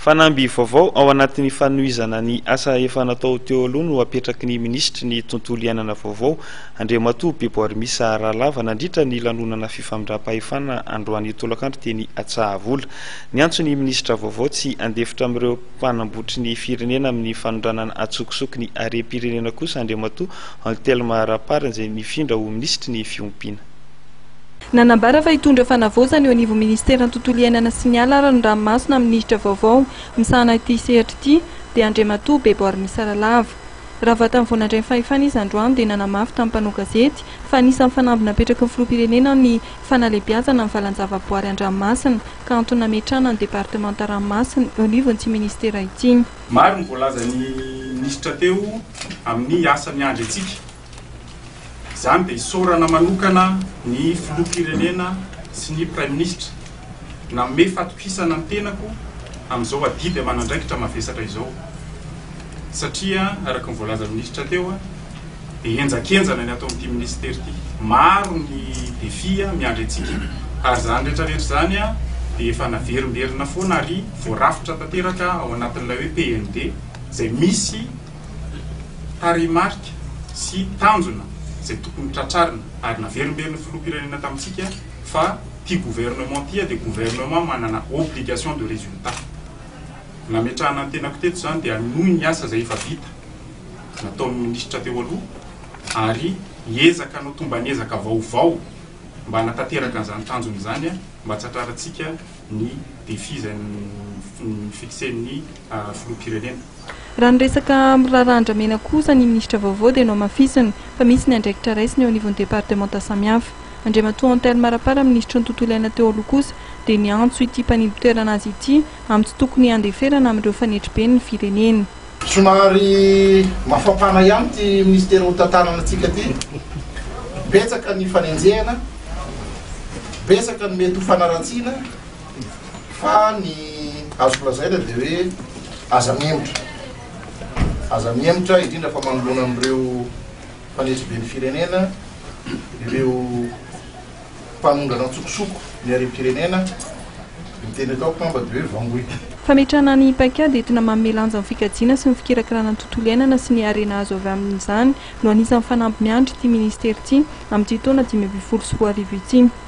Fanamby vaovao ao anatin'ny fanohizana ny asa efa natao teo aloha no apetraky ny ministry ny tontolo iainana vaovao Andriamatoa Beboarimisa Rahalava nandritra ny lanonana fifamindram-pahefana androany tolakandro teny Atsahavola. Ny antsony ministra vaovao tsy andefitra amin'ireo mpanambotry ny firenena amin'ny fanondranana atsokosoky ny harem-pirenena kosa Andriamatoa Antelma Raparana izay nifindra ho ministry ny fiompiana. Nanambara fa hitondra fanavozana eo anivon'ny ministeran'ny tontolo iainana sy ny ala ranomasina ministra vaovao misahana ity sehatra ity dia Andriamatoa Beboarimisa Rahalava. Raha vao tamin'ny voanandray fahefana izy androany dia nanamafy tamin'ny mpanao gazety fa anisan'ny fanamby napetraky ny filoham-pirenena ny fanalebiazana amin'ny valan-javaboary an-dranomasina ka antony nametrahana ny departemanta ranomasina eo anivon'ity ministera ity. Maro ny voalazan'ny ministra teo amin'ny asa miandry antsika. Izany dia isaorana manokana ny filoham-pirenena sy ny prime ministre nanome fatokisana ny tenako amin'izao adidy aman'andraikitra mavesatra izao. Satria araka ny voalazan'ny ministra teo dia enjakenjana ny atao amin'ity ministera ity. Maro ny defia miandry antsika ary izany rehetrarehetra izany dia efa naverimberina foana ary voarafitra tanteraka ao anatin'ilay hoe PND izay misy tarimarika sy tanjona izay tokony tratrarina ary naverimberina filoham-pirenena tamintsika fa ty gouvernement ty dia gouvernement manana obligation de résultat. Nametrahana ny tenako teto izany dia noho ny asa izay efa vita nataon'ny ministra teo aloha ary hiezaka no tomba ezaka vaovao mba hanatanteraka an'izany tanjona izany mba tsy hatrarantsika ny défi izay fixen'ny filoham-pirenena. Raha ny resaka mirarandramena kosa ny ministra vaovao dia no mafisiny fa misy ny andraikitra raisiny eo anivon'ny departemanta samihafa. Andriamatoa Antelma Raparana ministra ny tontolo iainana teo aloha kosa dia niantso ity mpanimbotoerana azy ity amin'ny tsy tokony handeferana amin'ireo fanetri-be ny firenena. Somary mafampana ihany ty ministera ho tantanana antsika ty. Betsaka ny fanenjehana, betsaka ny mety ho fanaratsiana fa ny azo lazaina dia hoe aza miemotra. Aza miemotra indrindra fa manoloana amin'ireo fanetri-be ny firenena, ireo mpanondrana tsokosoko ny harem-pirenena miteny atao kamba dia hoe vangoy. Fametrahana ny PACA dia tena manome lanja amin'ny fikajiana sy ny fikirakirana ny tontolo iainana sy ny harena azo avy amin'izany no anisan'ny fanamby miandry ity ministera ity amin'ity taona 2024 ity.